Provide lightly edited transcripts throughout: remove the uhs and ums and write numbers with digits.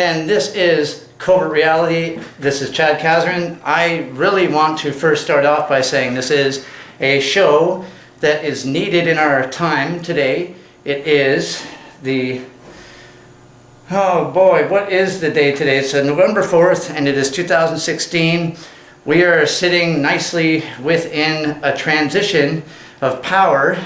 and this is Covert Reality. This is Chad Kazarin. I really want to first start off by saying this is a show that is needed in our time today. It is the, oh boy, what is the day today? It's November 4th, and it is 2016. We are sitting nicely within a transition of power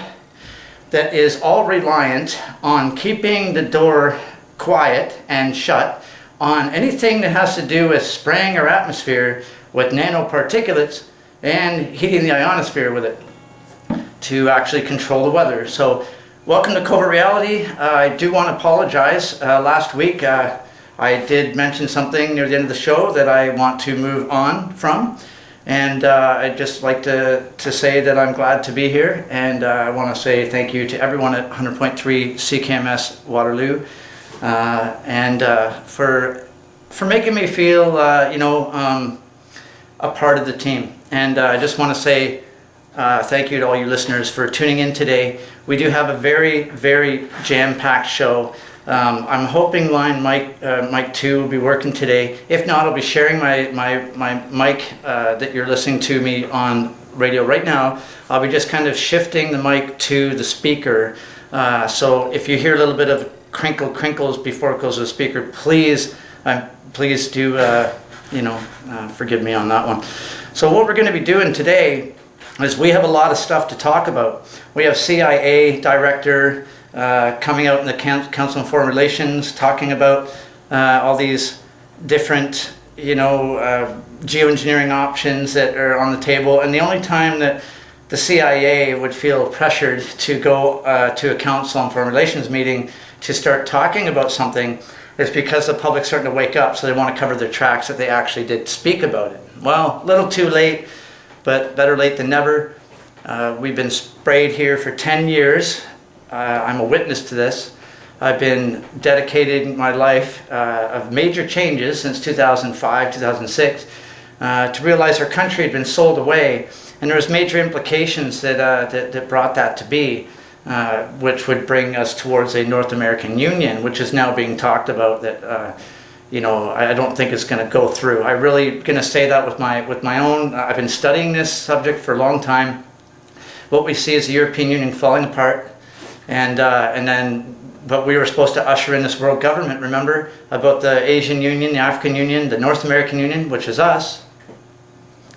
that is all reliant on keeping the door quiet and shut on anything that has to do with spraying our atmosphere with nanoparticulates and heating the ionosphere with it to actually control the weather. So welcome to Covert Reality. I do want to apologize. Last week I did mention something near the end of the show that I want to move on from. And I'd just like to say that I'm glad to be here, and I want to say thank you to everyone at 100.3 CKMS Waterloo, and for making me feel, a part of the team. And I just want to say thank you to all you listeners for tuning in today. We do have a very, very jam-packed show. I'm hoping line mic 2 will be working today. If not, I'll be sharing my mic that you're listening to me on radio right now. I'll be just kind of shifting the mic to the speaker. So if you hear a little bit of crinkles before it goes to the speaker, please do forgive me on that one. So what we're going to be doing today is we have a lot of stuff to talk about. We have CIA director coming out in the Council on Foreign Relations, talking about all these different, geoengineering options that are on the table. And the only time that the CIA would feel pressured to go to a Council on Foreign Relations meeting to start talking about something is because the public's starting to wake up, so they want to cover their tracks that they actually did speak about it. Well, a little too late, but better late than never. We've been sprayed here for 10 years. I'm a witness to this. I've been dedicating my life of major changes since 2005, 2006 to realize our country had been sold away, and there was major implications that brought that to be, which would bring us towards a North American Union, which is now being talked about that I don't think it's going to go through. I'm really going to say that with my own. I've been studying this subject for a long time. What we see is the European Union falling apart. But we were supposed to usher in this world government, remember? About the Asian Union, the African Union, the North American Union, which is us,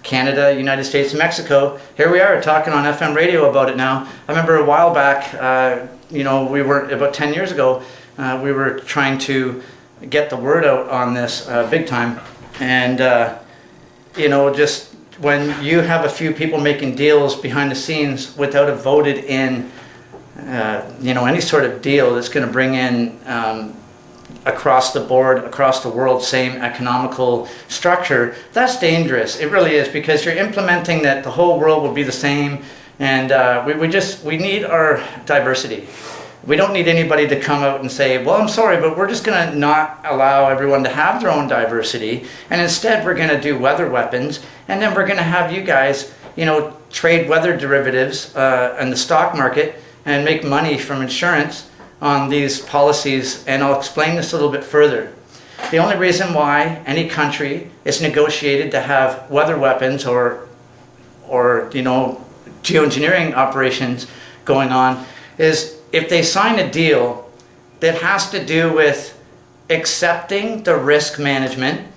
Canada, United States, and Mexico. Here we are talking on FM radio about it now. I remember a while back, we were, about 10 years ago, we were trying to get the word out on this big time. And, just when you have a few people making deals behind the scenes without a voted in any sort of deal that's going to bring in across the board, across the world, same economical structure, that's dangerous. It really is, because you're implementing that the whole world will be the same, and we need our diversity. We don't need anybody to come out and say, well, I'm sorry, but we're just going to not allow everyone to have their own diversity, and instead we're going to do weather weapons, and then we're going to have you guys, trade weather derivatives in the stock market and make money from insurance on these policies. And I'll explain this a little bit further. The only reason why any country is negotiated to have weather weapons or geoengineering operations going on is if they sign a deal that has to do with accepting the risk management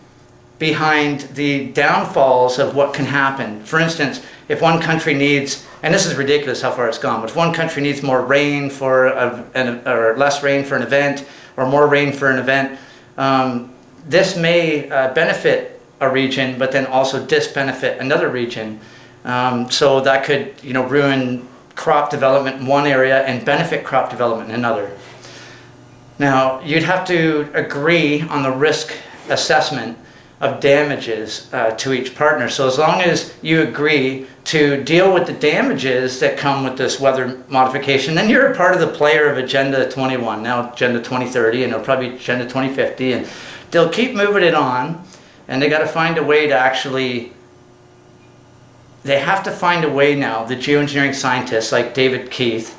behind the downfalls of what can happen. For instance, if one country needs, and this is ridiculous how far it's gone, but if one country needs more rain or less rain for an event, or more rain for an event, this may benefit a region, but then also disbenefit another region. So that could, ruin crop development in one area and benefit crop development in another. Now, you'd have to agree on the risk assessment of damages to each partner. So as long as you agree to deal with the damages that come with this weather modification, then you're a part of the player of Agenda 21, now Agenda 2030, and it'll probably be Agenda 2050, and they'll keep moving it on, and they got to find a way to actually, they have to find a way now, the geoengineering scientists like David Keith,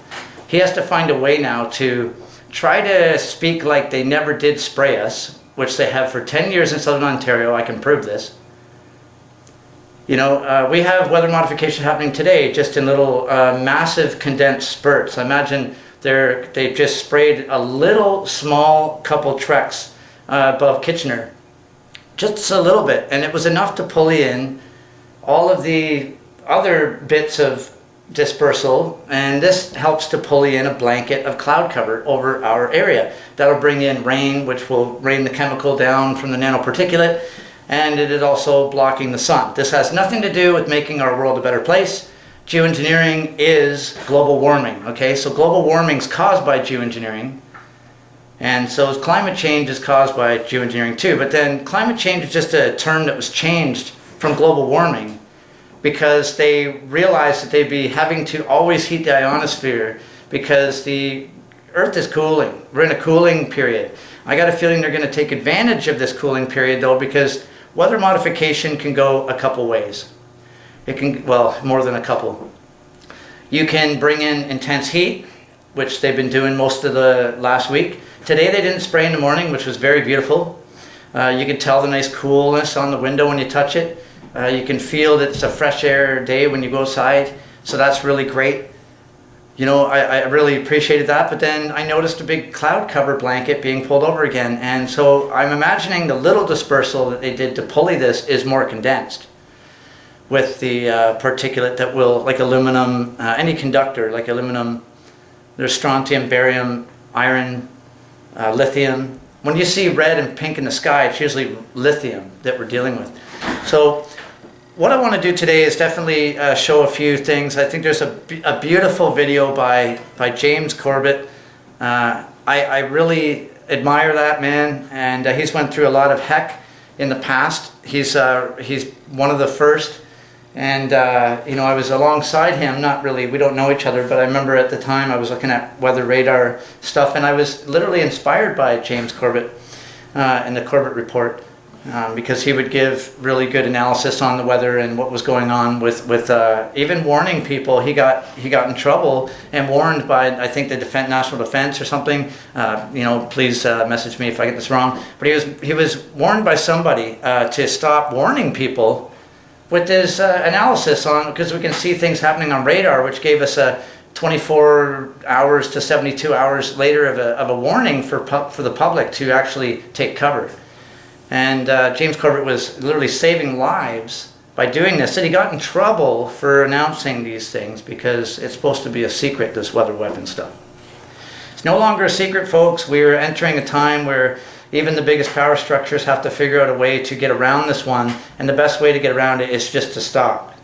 he has to find a way now to try to speak like they never did spray us, which they have for 10 years in Southern Ontario. I can prove this. You know, we have weather modification happening today, just in little massive condensed spurts. I imagine they've just sprayed a little small couple treks above Kitchener, just a little bit, and it was enough to pulley in all of the other bits of dispersal, and this helps to pulley in a blanket of cloud cover over our area. That'll bring in rain, which will rain the chemical down from the nanoparticulate, and it is also blocking the sun. This has nothing to do with making our world a better place. Geoengineering is global warming, okay? So global warming is caused by geoengineering, and so climate change is caused by geoengineering too. But then climate change is just a term that was changed from global warming because they realized that they'd be having to always heat the ionosphere because the Earth is cooling. We're in a cooling period. I got a feeling they're going to take advantage of this cooling period though, because weather modification can go a couple ways. It can, well, more than a couple. You can bring in intense heat, which they've been doing most of the last week. Today they didn't spray in the morning, which was very beautiful. You can tell the nice coolness on the window when you touch it. You can feel that it's a fresh air day when you go outside, so that's really great. You know, I really appreciated that, but then I noticed a big cloud cover blanket being pulled over again, and so I'm imagining the little dispersal that they did to pulley this is more condensed with the particulate that will, like aluminum, any conductor like aluminum, there's strontium, barium, iron, lithium. When you see red and pink in the sky, it's usually lithium that we're dealing with. So what I want to do today is definitely show a few things. I think there's a beautiful video by James Corbett. I really admire that man, and he's went through a lot of heck in the past. He's one of the first, and you know, I was alongside him. Not really, we don't know each other, but I remember at the time I was looking at weather radar stuff, and I was literally inspired by James Corbett and the Corbett report. Because he would give really good analysis on the weather and what was going on with even warning people. He got in trouble and warned by, I think, the National Defense or something. You know, please message me if I get this wrong. But he was warned by somebody to stop warning people with his analysis on, because we can see things happening on radar, which gave us a 24 hours to 72 hours later of a warning for the public to actually take cover. And James Corbett was literally saving lives by doing this. And he got in trouble for announcing these things because it's supposed to be a secret, this weather weapon stuff. It's no longer a secret, folks. We're entering a time where even the biggest power structures have to figure out a way to get around this one. And the best way to get around it is just to stop.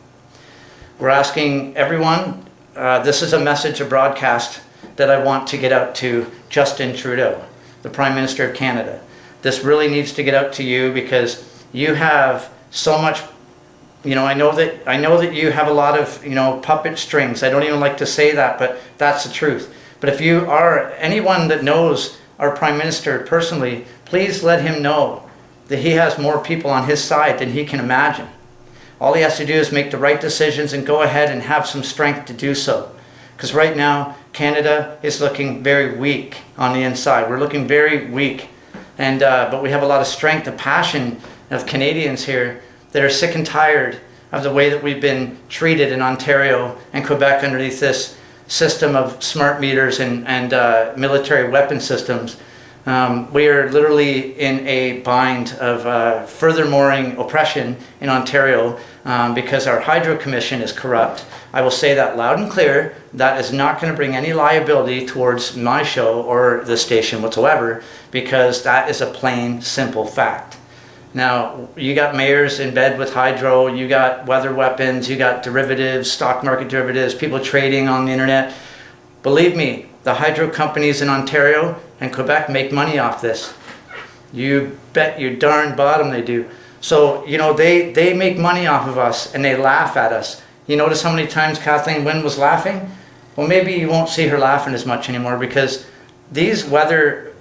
We're asking everyone, this is a message, a broadcast that I want to get out to Justin Trudeau, the Prime Minister of Canada. This really needs to get out to you because you have so much, you know, I know that you have a lot of, you know, puppet strings. I don't even like to say that, but that's the truth. But if you are anyone that knows our Prime Minister personally, please let him know that he has more people on his side than he can imagine. All he has to do is make the right decisions and go ahead and have some strength to do so. Because right now, Canada is looking very weak on the inside. We're looking very weak. And but we have a lot of strength, a passion of Canadians here that are sick and tired of the way that we've been treated in Ontario and Quebec underneath this system of smart meters and military weapon systems. We are literally in a bind of furthermoring oppression in Ontario because our Hydro Commission is corrupt. I will say that loud and clear. That is not going to bring any liability towards my show or the station whatsoever, because that is a plain, simple fact. Now, you got mayors in bed with hydro, you got weather weapons, you got derivatives, stock market derivatives, people trading on the internet. Believe me, the hydro companies in Ontario and Quebec make money off this. You bet your darn bottom they do. So, you know, they make money off of us and they laugh at us. You notice how many times Kathleen Wynne was laughing? Well, maybe you won't see her laughing as much anymore, because these weather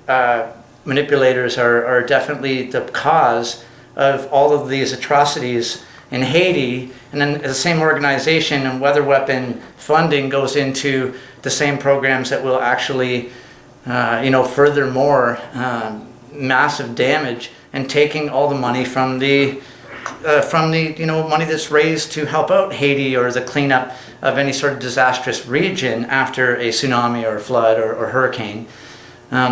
manipulators are definitely the cause of all of these atrocities in Haiti. And then the same organization and weather weapon funding goes into the same programs that will actually, you know, furthermore massive damage and taking all the money from the money that's raised to help out Haiti or the cleanup of any sort of disastrous region after a tsunami or a flood or hurricane.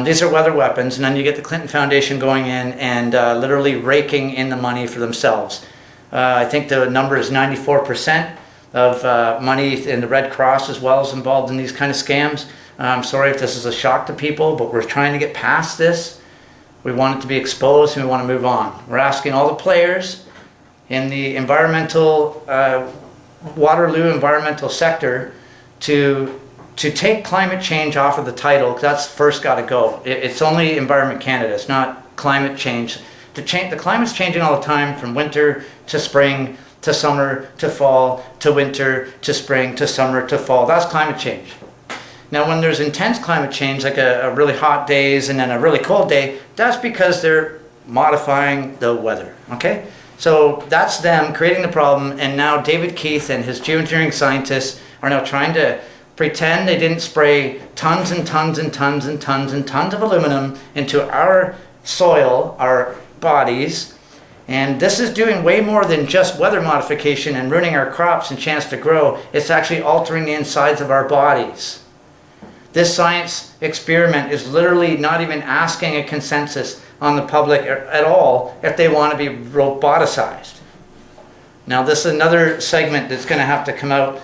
These are weather weapons, and then you get the Clinton Foundation going in and literally raking in the money for themselves. I think the number is 94% of money in the Red Cross as well is involved in these kind of scams. I'm sorry if this is a shock to people, but we're trying to get past this. We want it to be exposed and we want to move on. We're asking all the players in the environmental, Waterloo environmental sector to take climate change off of the title. That's first got to go. It's only Environment Canada. It's not climate change. The climate's changing all the time, from winter to spring to summer to fall to winter to spring to summer to fall. That's climate change. Now, when there's intense climate change, like a really hot days and then a really cold day, that's because they're modifying the weather. Okay. So that's them creating the problem, and now David Keith and his geoengineering scientists are now trying to pretend they didn't spray tons and tons and tons and tons and tons of aluminum into our soil, our bodies. And this is doing way more than just weather modification and ruining our crops and chance to grow. It's actually altering the insides of our bodies. This science experiment is literally not even asking a consensus on the public at all if they want to be roboticized. Now, this is another segment that's going to have to come out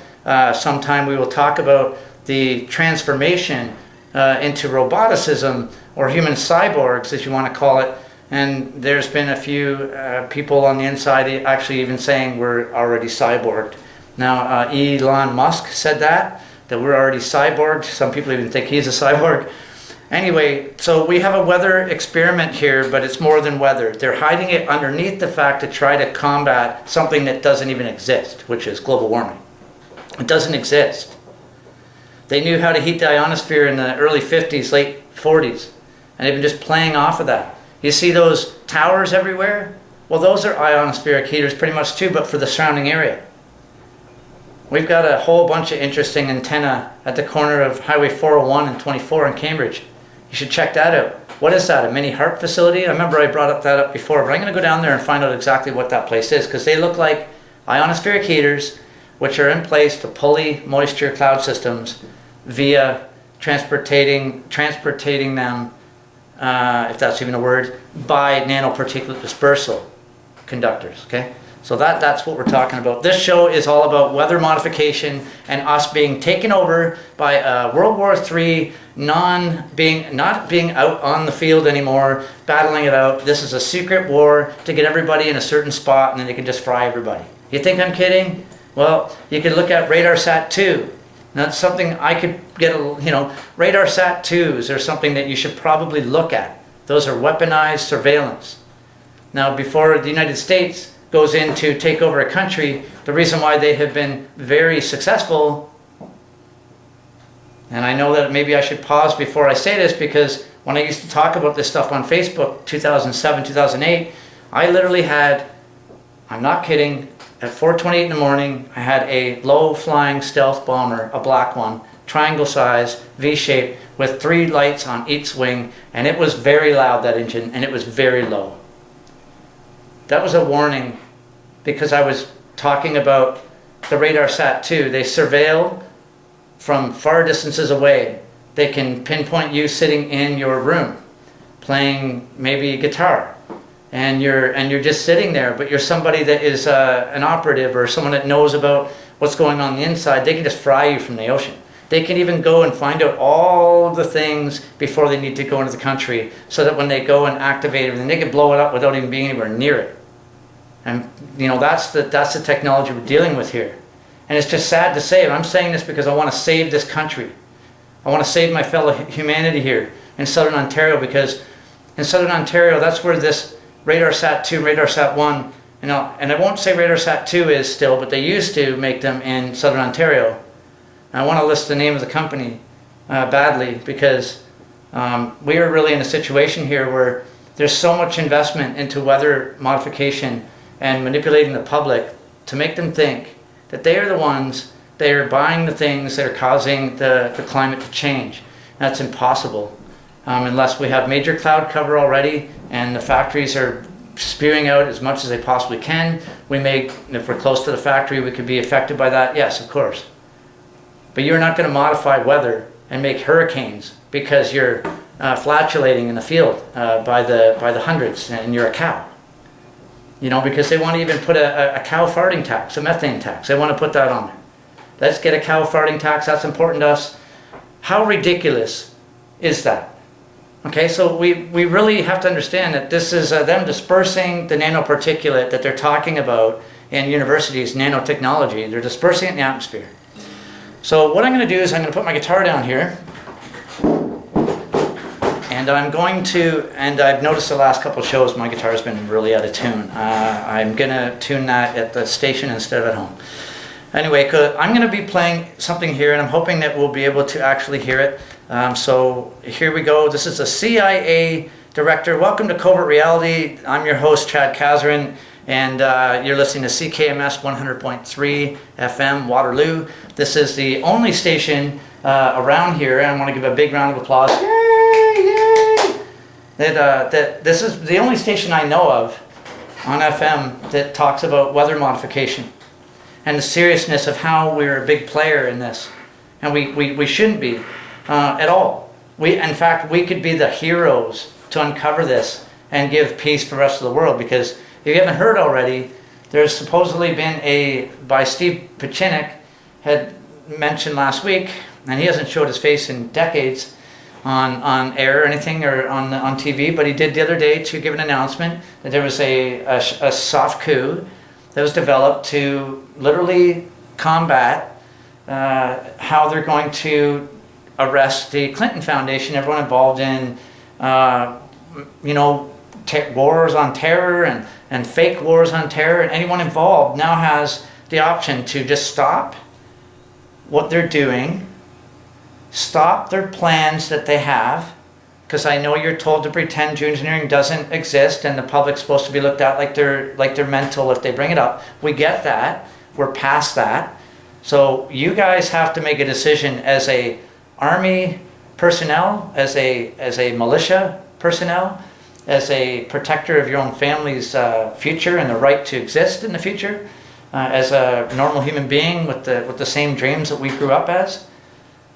sometime. We will talk about the transformation into roboticism, or human cyborgs, as you want to call it. And there's been a few people on the inside actually even saying we're already cyborged. Now, Elon Musk said that we're already cyborged. Some people even think he's a cyborg. Anyway, so we have a weather experiment here, but it's more than weather. They're hiding it underneath the fact to try to combat something that doesn't even exist, which is global warming. It doesn't exist. They knew how to heat the ionosphere in the early 50s, late 40s, and they've been just playing off of that. You see those towers everywhere? Well, those are ionospheric heaters pretty much too, but for the surrounding area. We've got a whole bunch of interesting antenna at the corner of Highway 401 and 24 in Cambridge. You should check that out. What is that, a mini HARP facility? I remember I brought that up before, but I'm going to go down there and find out exactly what that place is, because they look like ionospheric heaters which are in place to pulley moisture cloud systems via transportating them, if that's even a word, by nanoparticulate dispersal conductors. Okay, so that's what we're talking about. This show is all about weather modification and us being taken over by World War III, not being out on the field anymore, battling it out. This is a secret war to get everybody in a certain spot, and then they can just fry everybody. You think I'm kidding? Well, you could look at RadarSat-2. That's something I could get, RadarSat-2s are something that you should probably look at. Those are weaponized surveillance. Now, before the United States goes in to take over a country, the reason why they have been very successful, and I know that maybe I should pause before I say this, because when I used to talk about this stuff on Facebook, 2007, 2008, I literally had, I'm not kidding, at 4:28 in the morning, I had a low-flying stealth bomber, a black one, triangle size, V-shaped, with 3 lights on each wing, and it was very loud, that engine, and it was very low. That was a warning, because I was talking about the RadarSat-2. They surveil from far distances away. They can pinpoint you sitting in your room, playing maybe guitar. And you're just sitting there, but you're somebody that is an operative or someone that knows about what's going on the inside. They can just fry you from the ocean. They can even go and find out all the things before they need to go into the country, so that when they go and activate it, they can blow it up without even being anywhere near it. And that's the technology we're dealing with here. And it's just sad to say it. I'm saying this because I want to save this country. I want to save my fellow humanity here in Southern Ontario, because in Southern Ontario, that's where this RadarSat-2, RadarSat-1, and I won't say RadarSat-2 is still, but they used to make them in Southern Ontario. And I want to list the name of the company badly, because we are really in a situation here where there's so much investment into weather modification and manipulating the public to make them think that they are the ones that are buying the things that are causing the climate to change. That's impossible. unless we have major cloud cover already and the factories are spewing out as much as they possibly can. We may, if we're close to the factory, we could be affected by that. Yes, of course. But you're not going to modify weather and make hurricanes because you're flatulating in the field by the hundreds and you're a cow. You know, because they want to even put a cow farting tax, a methane tax. They want to put that on there. Let's get a cow farting tax. That's important to us. How ridiculous is that? Okay, so we really have to understand that this is them dispersing the nanoparticulate that they're talking about in universities, nanotechnology. They're dispersing it in the atmosphere. So what I'm going to do is I'm going to put my guitar down here. And I'm going to, and I've noticed the last couple of shows my guitar's been really out of tune. I'm going to tune that at the station instead of at home. Anyway, I'm going to be playing something here, and I'm hoping that we'll be able to actually hear it. So here we go. This is a CIA director. Welcome to Covert Reality. I'm your host, Chad Kazarin, and you're listening to CKMS 100.3 FM, Waterloo. This is the only station around here, and I want to give a big round of applause. Yay, yay! That this is the only station I know of on FM that talks about weather modification and the seriousness of how we're a big player in this. And we shouldn't be at all. In fact, we could be the heroes to uncover this and give peace to the rest of the world, because if you haven't heard already, there's supposedly been by Steve Pachinik had mentioned last week, and he hasn't showed his face in decades on air or anything or on TV, but he did the other day to give an announcement that there was a soft coup that was developed to literally combat how they're going to arrest the Clinton Foundation, everyone involved in, wars on terror and fake wars on terror. And anyone involved now has the option to just stop what they're doing, stop their plans that they have, because I know you're told to pretend geoengineering doesn't exist and the public's supposed to be looked at like they're mental if they bring it up. We get that. We're past that. So you guys have to make a decision as a army personnel, as a militia personnel, as a protector of your own family's future and the right to exist in the future, as a normal human being with the same dreams that we grew up as.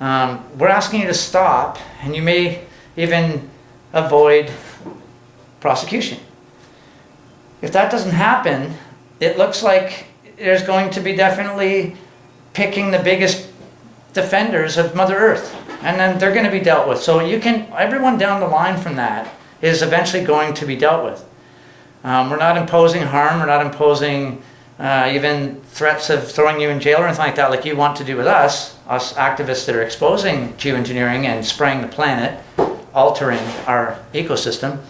We're asking you to stop, and you may even avoid prosecution. If that doesn't happen, it looks like there's going to be definitely picking the biggest defenders of Mother Earth, and then they're going to be dealt with. So everyone down the line from that is eventually going to be dealt with. We're not imposing harm. We're not imposing even threats of throwing you in jail or anything like that, like you want to do with us activists that are exposing geoengineering and spraying the planet, altering our ecosystem.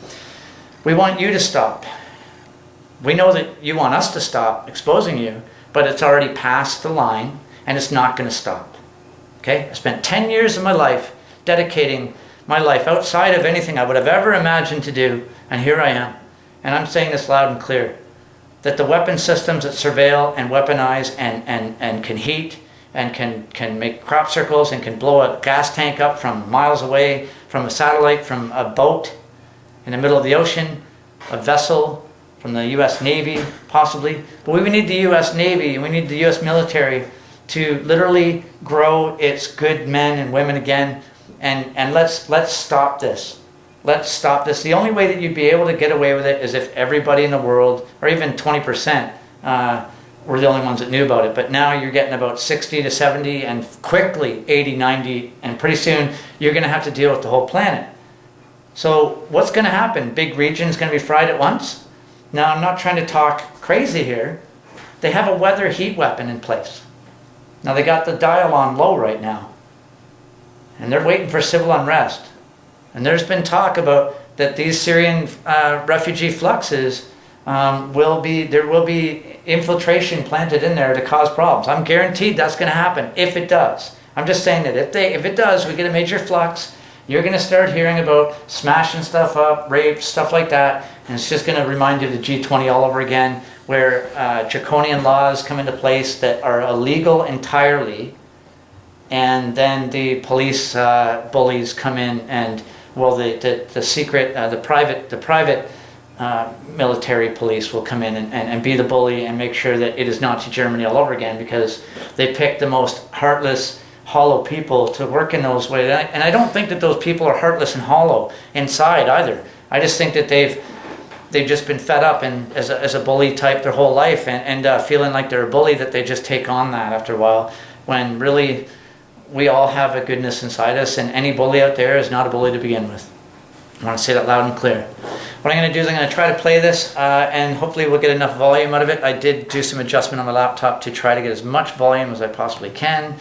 We want you to stop. We know that you want us to stop exposing you, but it's already past the line, and it's not going to stop. Okay? I spent 10 years of my life dedicating my life outside of anything I would have ever imagined to do, and here I am. And I'm saying this loud and clear, that the weapon systems that surveil and weaponize and can heat and can make crop circles and can blow a gas tank up from miles away, from a satellite, from a boat in the middle of the ocean, a vessel from the U.S. Navy, possibly. But we need the U.S. Navy, we need the U.S. military to literally grow its good men and women again, and let's stop this. Let's stop this. The only way that you'd be able to get away with it is if everybody in the world, or even 20%, were the only ones that knew about it. But now you're getting about 60 to 70, and quickly 80, 90, and pretty soon you're going to have to deal with the whole planet. So what's going to happen? Big regions going to be fried at once? Now, I'm not trying to talk crazy here. They have a weather heat weapon in place. Now, they got the dial on low right now, and they're waiting for civil unrest. And there's been talk about that these Syrian refugee fluxes there will be infiltration planted in there to cause problems. I'm guaranteed that's going to happen if it does. I'm just saying that if it does, we get a major flux, you're going to start hearing about smashing stuff up, rape, stuff like that, and it's just going to remind you of the G20 all over again, where draconian laws come into place that are illegal entirely, and then the police bullies come in and well, the secret, the private military police will come in and be the bully and make sure that it is Nazi Germany all over again, because they pick the most heartless, hollow people to work in those ways. And I don't think that those people are heartless and hollow inside either. I just think that they've just been fed up and as a bully type their whole life, and feeling like they're a bully, that they just take on that after a while, when really we all have a goodness inside us, and any bully out there is not a bully to begin with. I want to say that loud and clear. What I'm going to do is I'm going to try to play this, and hopefully we'll get enough volume out of it. I did do some adjustment on the laptop to try to get as much volume as I possibly can.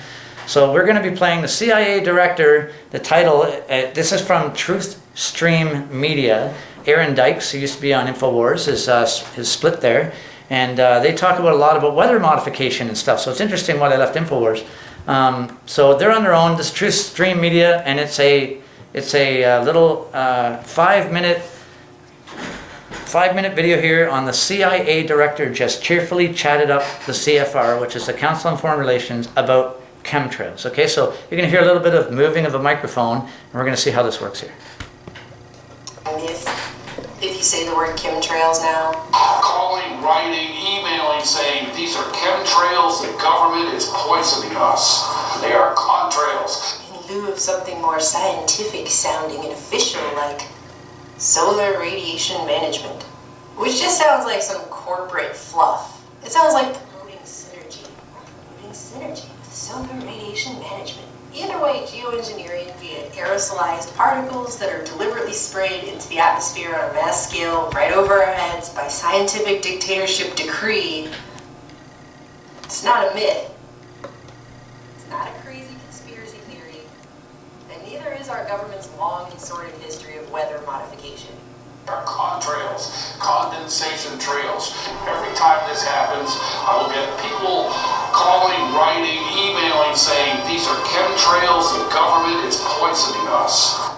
So we're going to be playing the CIA director. The title, this is from Truthstream Media. Aaron Dykes, who used to be on InfoWars, is split there. And they talk about a lot about weather modification and stuff. So it's interesting why they left InfoWars. So they're on their own. This is Truthstream Media, and it's a little 5-minute video here on the CIA director just cheerfully chatted up the CFR, which is the Council on Foreign Relations, about chemtrails. Okay, so you're going to hear a little bit of moving of a microphone, and we're going to see how this works here. If you say the word chemtrails now? Calling, writing, emailing, saying these are chemtrails, the government is poisoning us. They are contrails. In lieu of something more scientific sounding and official like solar radiation management, which just sounds like some corporate fluff. It sounds like promoting synergy with solar radiation management. Either way, geoengineering, via aerosolized particles that are deliberately sprayed into the atmosphere on a mass scale right over our heads by scientific dictatorship decree, it's not a myth. It's not a crazy conspiracy theory. And neither is our government's long and sordid history of weather modification. Are contrails, condensation trails. Every time this happens, I will get people calling, writing, emailing, saying these are chemtrails, the government is poisoning us.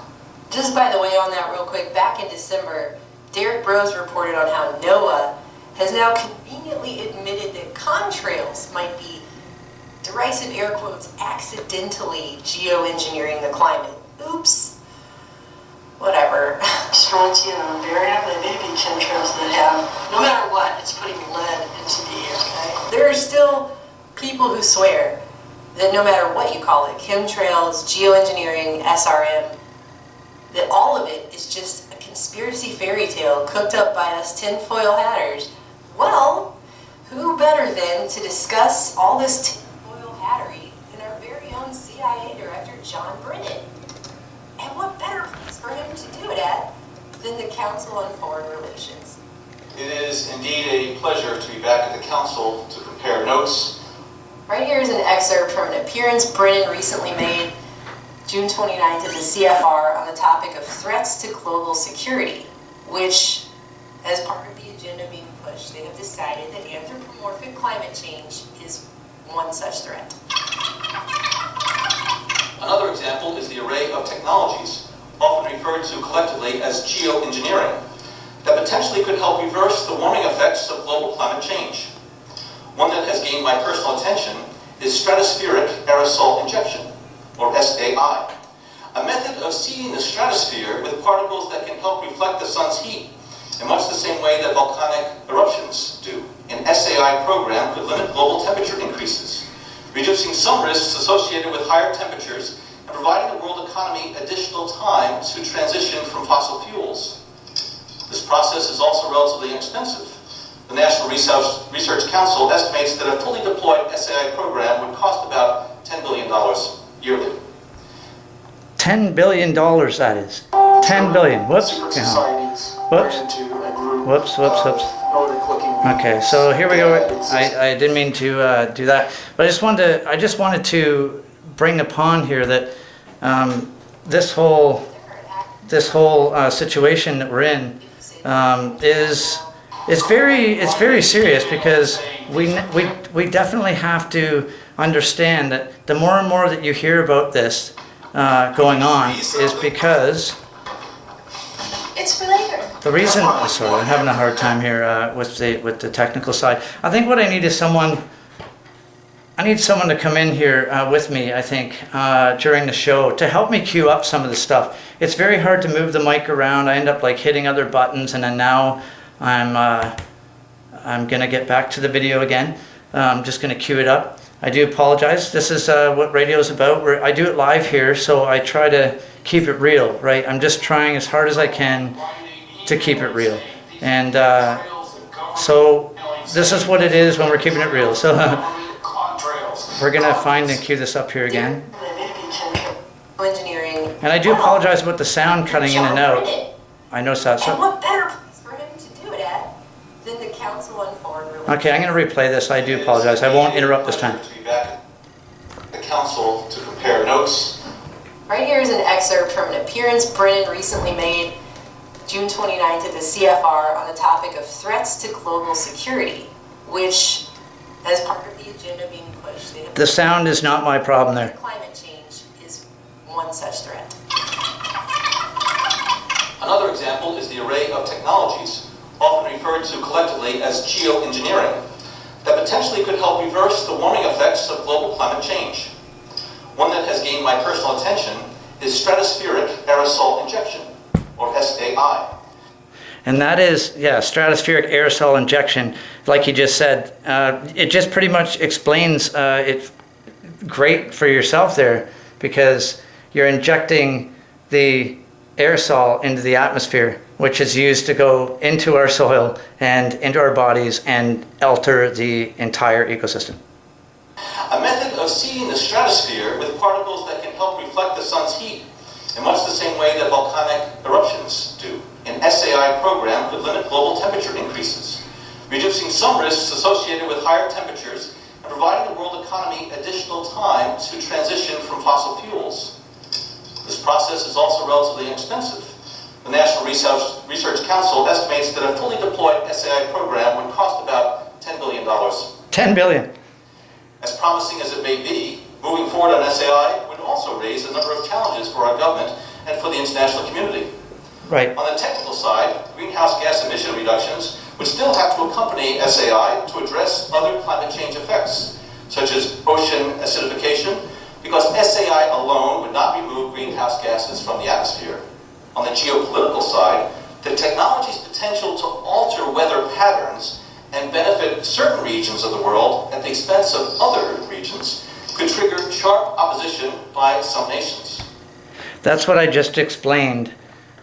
Just by the way on that real quick, back in December, Derek Bros reported on how NOAA has now conveniently admitted that contrails might be, derisive air quotes, accidentally geoengineering the climate. Oops. Whatever. Strontium, variably maybe chemtrails that have, no matter what, it's putting lead into the air, okay? There are still people who swear that no matter what you call it, chemtrails, geoengineering, SRM, that all of it is just a conspiracy fairy tale cooked up by us tinfoil hatters. Well, who better than to discuss all this tinfoil hattery than our very own CIA Director John Brennan? And what better place for him to do it at than the Council on Foreign Relations? It is indeed a pleasure to be back at the Council to compare notes. Right here is an excerpt from an appearance Brennan recently made June 29th at the CFR on the topic of threats to global security, which, as part of the agenda being pushed, they have decided that anthropomorphic climate change is one such threat. Another example is the array of technologies, often referred to collectively as geoengineering, that potentially could help reverse the warming effects of global climate change. One that has gained my personal attention is stratospheric aerosol injection, or SAI, a method of seeding the stratosphere with particles that can help reflect the sun's heat in much the same way that volcanic eruptions do. An SAI program could limit global temperature increases, reducing some risks associated with higher temperatures and providing the world economy additional time to transition from fossil fuels. This process is also relatively inexpensive. The National Research Council estimates that a fully deployed SAI program would cost about $10 billion yearly. $10 billion, that is. $10 billion. Whoops. Whoops. Okay, so here we go. I didn't mean to do that, but I just wanted to bring upon here that this whole situation that we're in is very serious, because we definitely have to understand that the more and more that you hear about this going on is because It's for later. the reason. Sorry, I'm having a hard time here with the technical side. I think what I need is someone. I need someone to come in here with me, I think, during the show to help me cue up some of the stuff. It's very hard to move the mic around. I end up like hitting other buttons, and then now I'm gonna get back to the video again. I'm just gonna cue it up. I do apologize. This is what radio is about. I do it live here, so I try to keep it real, right? I'm just trying as hard as I can to keep it real. And so this is what it is when we're keeping it real. So we're gonna find and cue this up here again. Engineering. And I do apologize about the sound cutting in and out. I noticed that. And So, what better place for him to do it at than the Council on Foreign Relations? okay, I'm gonna replay this. I do apologize. I won't interrupt this time. To be back at the council to compare notes. Right here is an excerpt from an appearance Brennan recently made June 29th at the CFR on the topic of threats to global security, which, as part of the agenda being pushed, they have The sound is not my problem there. climate change is one such threat. Another example is the array of technologies, often referred to collectively as geoengineering, that potentially could help reverse the warming effects of global climate change. One that has gained my personal attention is stratospheric aerosol injection, or SAI. And that is, yeah, stratospheric aerosol injection, like you just said. It just pretty much explains it great for yourself there, because you're injecting the aerosol into the atmosphere, which is used to go into our soil and into our bodies and alter the entire ecosystem. A method of seeding the stratosphere with particles that can help reflect the sun's heat, in much the same way that volcanic eruptions do. An SAI program could limit global temperature increases, reducing some risks associated with higher temperatures and providing the world economy additional time to transition from fossil fuels. This process is also relatively inexpensive. The National Research Council estimates that a fully deployed SAI program would cost about $10 billion. $10 billion. As promising as it may be, moving forward on SAI would also raise a number of challenges for our government and for the international community. Right. On the technical side, greenhouse gas emission reductions would still have to accompany SAI to address other climate change effects, such as ocean acidification, because SAI alone would not remove greenhouse gases from the atmosphere. On the geopolitical side, the technology's potential to alter weather patterns and benefit certain regions of the world at the expense of other regions could trigger sharp opposition by some nations. That's what I just explained.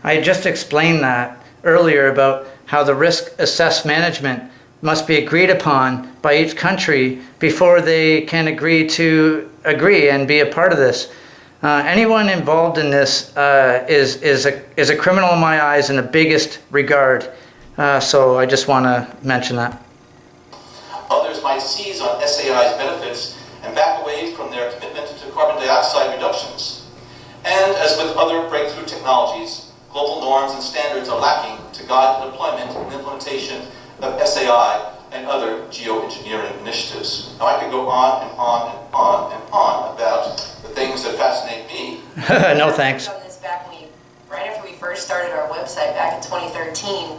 I just explained that earlier about how the risk assessed management must be agreed upon by each country before they can agree and be a part of this. Anyone involved in this is a criminal in my eyes in the biggest regard. So I just want to mention that. Others might seize on SAI's benefits and back away from their commitment to carbon dioxide reductions. And as with other breakthrough technologies, global norms and standards are lacking to guide the deployment and implementation of SAI and other geoengineering initiatives. Now I could go on and on and on and on about the things that fascinate me. No thanks. On this back right after we first started our website back in 2013,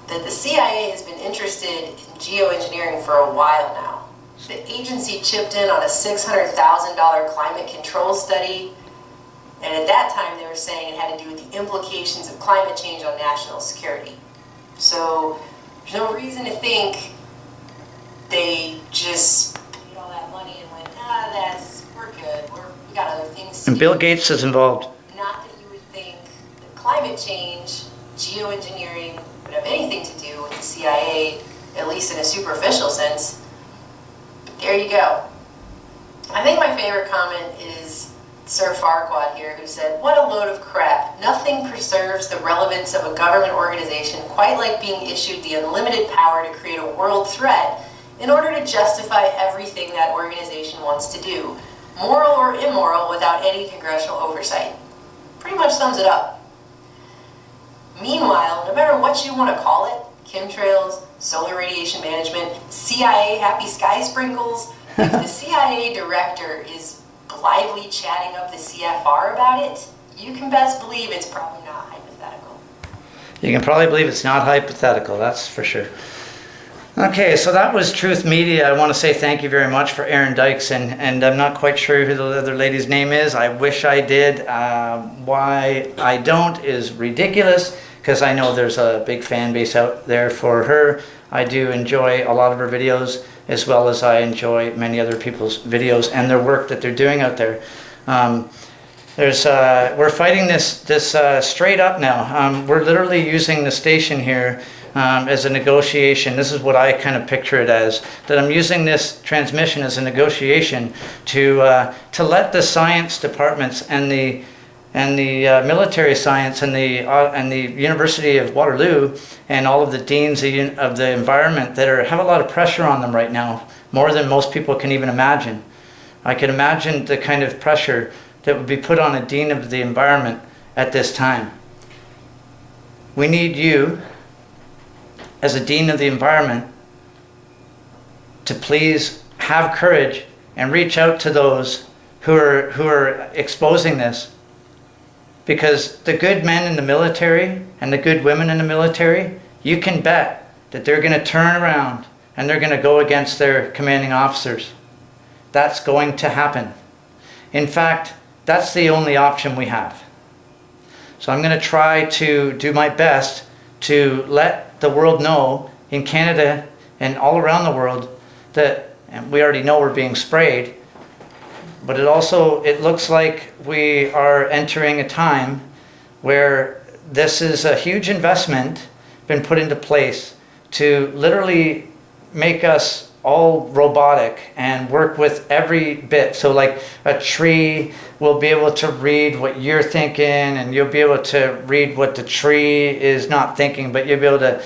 that the CIA has been interested in geoengineering for a while now. The agency chipped in on a $600,000 climate control study, and at that time they were saying it had to do with the implications of climate change on national security. So there's no reason to think they just paid all that money and went, we're good, we got other things to And do. Bill Gates is involved. Not that you would think that climate change, geoengineering would have anything to do with the CIA, at least in a superficial sense. But there you go. I think my favorite comment is Sir Farquaad here, who said, "What a load of crap. Nothing preserves the relevance of a government organization quite like being issued the unlimited power to create a world threat in order to justify everything that organization wants to do, moral or immoral, without any congressional oversight." Pretty much sums it up. Meanwhile, no matter what you want to call it, chemtrails, solar radiation management, CIA happy sky sprinkles, if the CIA director is blithely chatting up the CFR about it, you can best believe it's probably not hypothetical. You can probably believe it's not hypothetical, that's for sure. Okay, so that was Truth Media. I want to say thank you very much for Aaron Dykes, and I'm not quite sure who the other lady's name is. I wish I did. Why I don't is ridiculous, because I know there's a big fan base out there for her. I do enjoy a lot of her videos, as well as I enjoy many other people's videos and their work that they're doing out there. We're fighting this straight up now. We're literally using the station here as a negotiation. This is what I kind of picture it as, that I'm using this transmission as a negotiation to let the science departments and the military science and the University of Waterloo and all of the deans of the environment that have a lot of pressure on them right now, more than most people can even imagine. I can imagine the kind of pressure that would be put on a dean of the environment at this time. We need you, as a dean of the environment, to please have courage and reach out to those who are exposing this. Because the good men in the military and the good women in the military, you can bet that they're going to turn around and they're going to go against their commanding officers. That's going to happen. In fact, that's the only option we have. So I'm going to try to do my best to let the world know, in Canada and all around the world, that, and we already know we're being sprayed, but it looks like we are entering a time where this is a huge investment been put into place to literally make us all robotic and work with every bit. So like a tree will be able to read what you're thinking, and you'll be able to read what the tree is not thinking, but you'll be able to,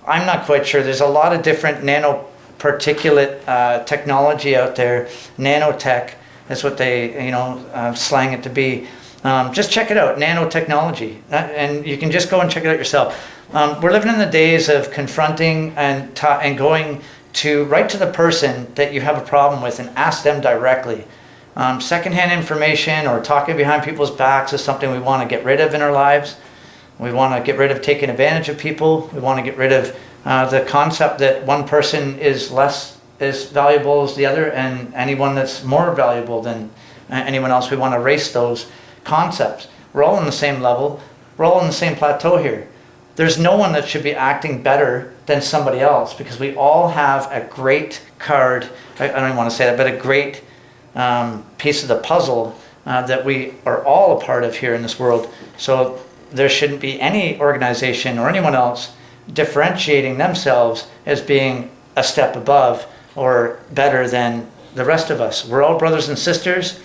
I'm not quite sure. There's a lot of different nanoparticulate technology out there. Nanotech is what they, slang it to be. Just check it out, nanotechnology. And you can just go and check it out yourself. We're living in the days of confronting and going right to the person that you have a problem with and ask them directly. Secondhand information or talking behind people's backs is something we want to get rid of in our lives. We want to get rid of taking advantage of people. We want to get rid of the concept that one person is less as valuable as the other, and anyone that's more valuable than anyone else. We want to erase those concepts. We're all on the same level. We're all on the same plateau here. There's no one that should be acting better than somebody else, because we all have a great card, I don't even want to say that, but a great piece of the puzzle that we are all a part of here in this world. So there shouldn't be any organization or anyone else differentiating themselves as being a step above or better than the rest of us. We're all brothers and sisters.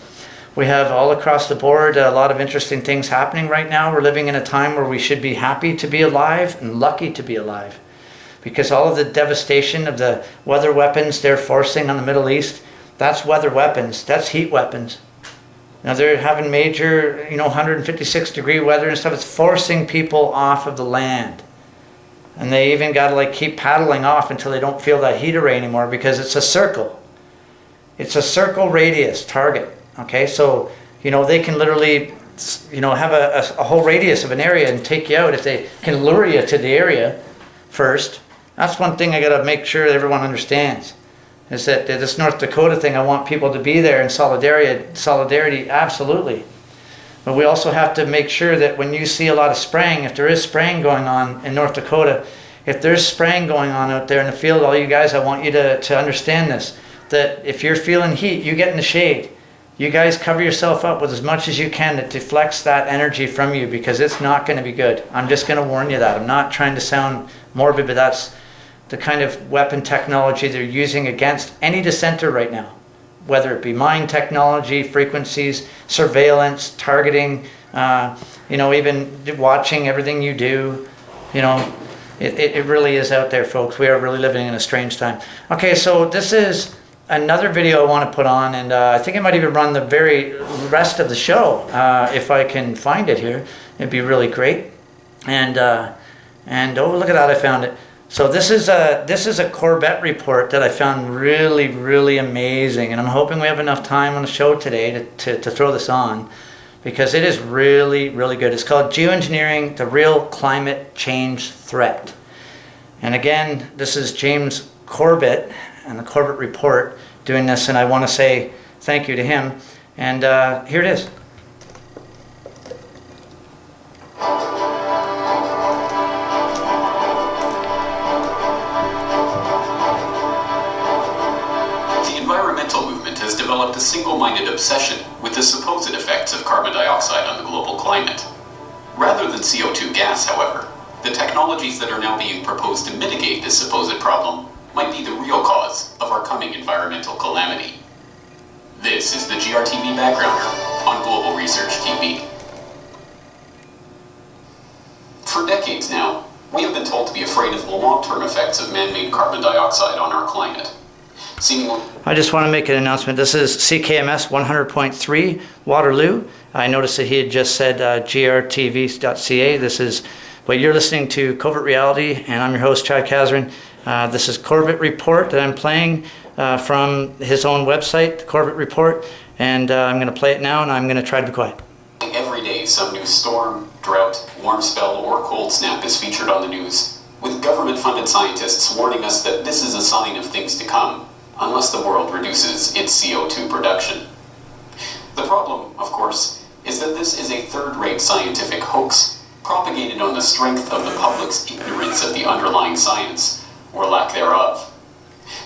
We have all across the board a lot of interesting things happening right now. We're living in a time where we should be happy to be alive and lucky to be alive, because all of the devastation of the weather weapons they're forcing on the Middle East, that's weather weapons, that's heat weapons. Now they're having major, 156-degree weather and stuff. It's forcing people off of the land. And they even got to keep paddling off until they don't feel that heat array anymore, because it's a circle. It's a circle radius target. Okay, so, they can literally, have a whole radius of an area and take you out if they can lure you to the area first. That's one thing I got to make sure everyone understands, is that this North Dakota thing, I want people to be there in solidarity, absolutely. But we also have to make sure that when you see a lot of spraying, if there is spraying going on in North Dakota, if there's spraying going on out there in the field, all you guys, I want you to understand this, that if you're feeling heat, you get in the shade. You guys cover yourself up with as much as you can that deflects that energy from you, because it's not going to be good. I'm just going to warn you that. I'm not trying to sound morbid, but that's the kind of weapon technology they're using against any dissenter right now, whether it be mine technology, frequencies, surveillance, targeting, even watching everything you do. It really is out there, folks. We are really living in a strange time. Okay, so this is another video I want to put on, and I think I might even run the very rest of the show if I can find it here. It'd be really great. And oh, look at that, I found it. So this is a Corbett report that I found really, really amazing, and I'm hoping we have enough time on the show today to throw this on, because it is really, really good. It's called Geoengineering, the Real Climate Change Threat. And again, this is James Corbett and the Corbett Report doing this, and I want to say thank you to him. And here it is. The environmental movement has developed a single-minded obsession with the supposed effects of carbon dioxide on the global climate. Rather than CO2 gas, however, the technologies that are now being proposed to mitigate this supposed problem might be the real cause of our coming environmental calamity. This is the GRTV Backgrounder on Global Research TV. For decades now, we have been told to be afraid of the long-term effects of man-made carbon dioxide on our climate. Seemingly, I just want to make an announcement. This is CKMS 100.3 Waterloo. I noticed that he had just said grtv.ca. This is what you're listening to, Covert Reality, and I'm your host, Chad Kazarin. This is Corbett Report that I'm playing from his own website, the Corbett Report, and I'm going to play it now, and I'm going to try to be quiet. every day some new storm, drought, warm spell, or cold snap is featured on the news, with government-funded scientists warning us that this is a sign of things to come, unless the world reduces its CO2 production. The problem, of course, is that this is a third-rate scientific hoax, propagated on the strength of the public's ignorance of the underlying science, or lack thereof.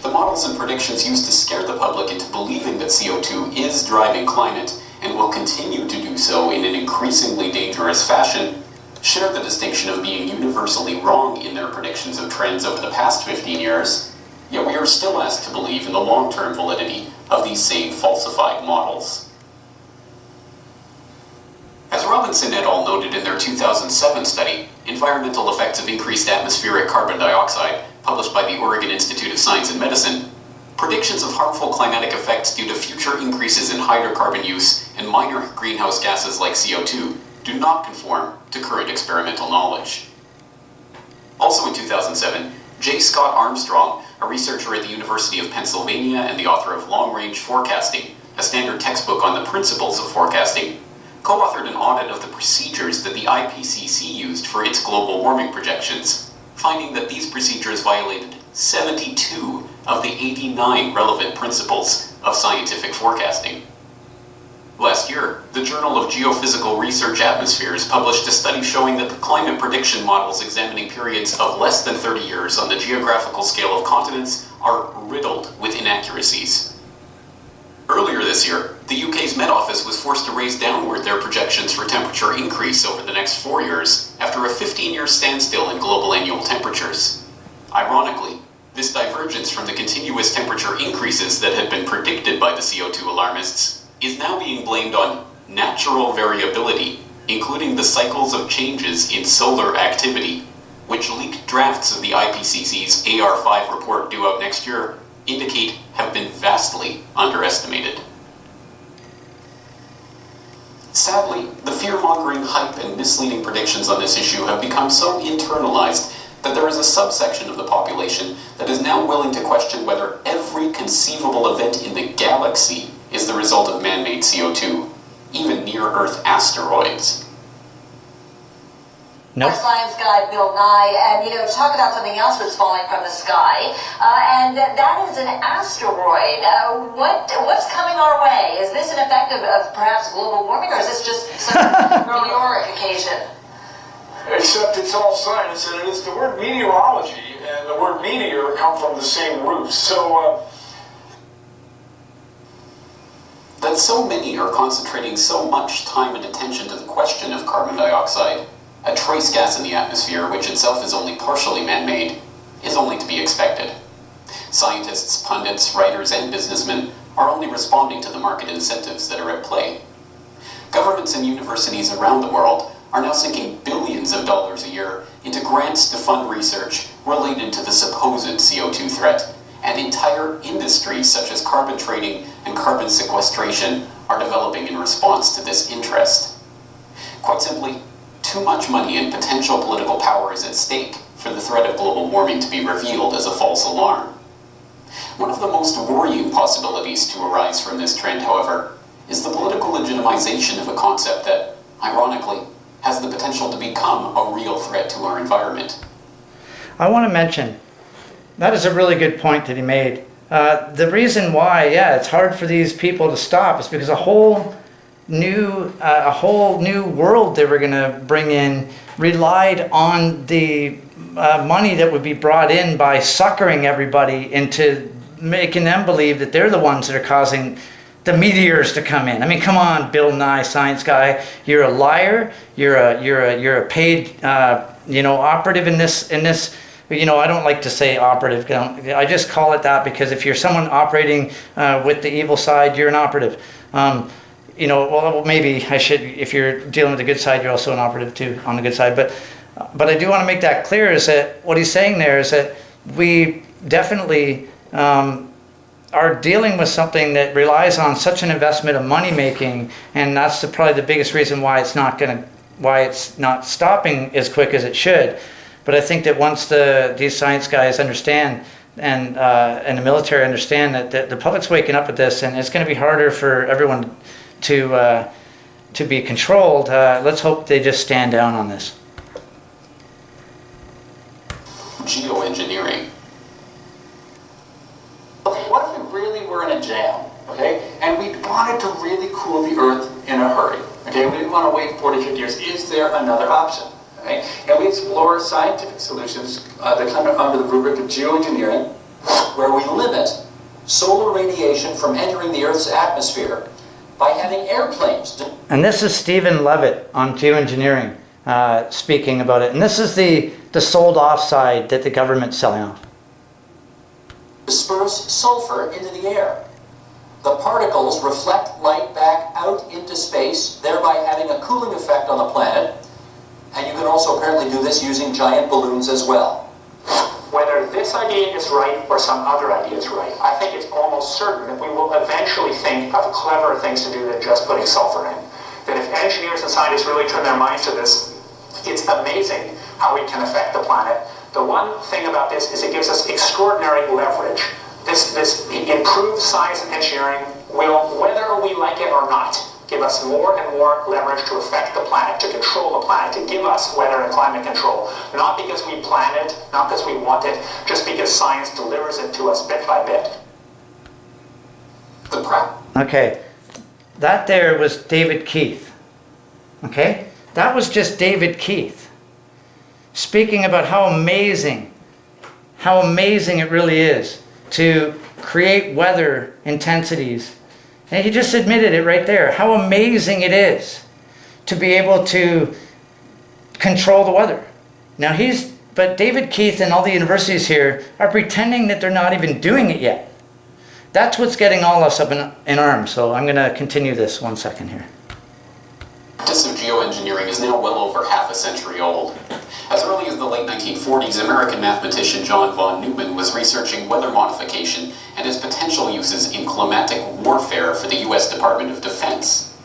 The models and predictions used to scare the public into believing that CO2 is driving climate and will continue to do so in an increasingly dangerous fashion share the distinction of being universally wrong in their predictions of trends over the past 15 years, yet we are still asked to believe in the long-term validity of these same falsified models. As Robinson et al. Noted in their 2007 study, Environmental Effects of Increased Atmospheric Carbon Dioxide, published by the Oregon Institute of Science and Medicine, predictions of harmful climatic effects due to future increases in hydrocarbon use and minor greenhouse gases like CO2 do not conform to current experimental knowledge. Also in 2007, J. Scott Armstrong, a researcher at the University of Pennsylvania and the author of Long Range Forecasting, a standard textbook on the principles of forecasting, co-authored an audit of the procedures that the IPCC used for its global warming projections, finding that these procedures violated 72 of the 89 relevant principles of scientific forecasting. Last year, the Journal of Geophysical Research Atmospheres published a study showing that the climate prediction models examining periods of less than 30 years on the geographical scale of continents are riddled with inaccuracies. Earlier this year, the UK's Met Office was forced to raise downward their projections for temperature increase over the next 4 years after a 15-year standstill in global annual temperatures. Ironically, this divergence from the continuous temperature increases that had been predicted by the CO2 alarmists is now being blamed on natural variability, including the cycles of changes in solar activity, which leaked drafts of the IPCC's AR5 report due out next year indicate have been vastly underestimated. Sadly, the fear-mongering hype and misleading predictions on this issue have become so internalized that there is a subsection of the population that is now willing to question whether every conceivable event in the galaxy is the result of man-made CO2, even near-Earth asteroids. Nope. Our science guy, Bill Nye, and talk about something else that's falling from the sky, and that is an asteroid. What's coming our way? Is this an effect of perhaps global warming, or is this just some meteoric occasion? Except it's all science, and it is the word meteorology and the word meteor come from the same root. So, that so many are concentrating so much time and attention to the question of carbon dioxide, a trace gas in the atmosphere which itself is only partially man-made, is only to be expected. Scientists, pundits, writers, and businessmen are only responding to the market incentives that are at play. Governments and universities around the world are now sinking billions of dollars a year into grants to fund research related to the supposed CO2 threat, and entire industries such as carbon trading and carbon sequestration are developing in response to this interest. Quite simply, too much money and potential political power is at stake for the threat of global warming to be revealed as a false alarm. One of the most worrying possibilities to arise from this trend, however, is the political legitimization of a concept that, ironically, has the potential to become a real threat to our environment. I want to mention That is a really good point that he made. The reason why, yeah, it's hard for these people to stop is because a whole new world they were going to bring in relied on the money that would be brought in by suckering everybody into making them believe that they're the ones that are causing the meteors to come in. I mean, come on, Bill Nye, science guy, you're a liar. You're a paid operative in this. I don't like to say operative. I just call it that because if you're someone operating with the evil side, you're an operative. Well, maybe I should. If you're dealing with the good side, you're also an operative too on the good side. But I do want to make that clear. Is that what he's saying there? Is that we definitely are dealing with something that relies on such an investment of money making, and that's probably the biggest reason why it's not stopping as quick as it should. But I think that once these science guys understand and the military understand that the public's waking up with this, and it's going to be harder for everyone to be controlled. Let's hope they just stand down on this. Geoengineering. Okay, what if we really were in a jam, okay, and we wanted to really cool the Earth in a hurry, okay, we didn't want to wait 40, 50 years. Is there another option? Okay? And we explore scientific solutions that come under the rubric of geoengineering, where we limit solar radiation from entering the Earth's atmosphere by having airplanes. And this is Stephen Levitt on geoengineering speaking about it. And this is the sold off side that the government's selling off. Disperse sulfur into the air. The particles reflect light back out into space, thereby having a cooling effect on the planet. And you can also apparently do this using giant balloons as well. Whether this idea is right or some other idea is right, I think it's almost certain that we will eventually think of cleverer things to do than just putting sulfur in. That if engineers and scientists really turn their minds to this, it's amazing how it can affect the planet. The one thing about this is it gives us extraordinary leverage. This improved science and engineering will, whether we like it or not, give us more and more leverage to affect the planet, to control the planet, to give us weather and climate control. Not because we plan it, not because we want it, just because science delivers it to us bit by bit. Okay, that there was David Keith. Okay, that was just David Keith speaking about how amazing it really is to create weather intensities. And he just admitted it right there, how amazing it is to be able to control the weather. Now but David Keith and all the universities here are pretending that they're not even doing it yet. That's what's getting all us up in arms. So I'm going to continue this 1 second here. The practice of geoengineering is now well over half a century old. As early as the late 1940s, American mathematician John von Neumann was researching weather modification and its potential uses in climatic warfare for the U.S. Department of Defense.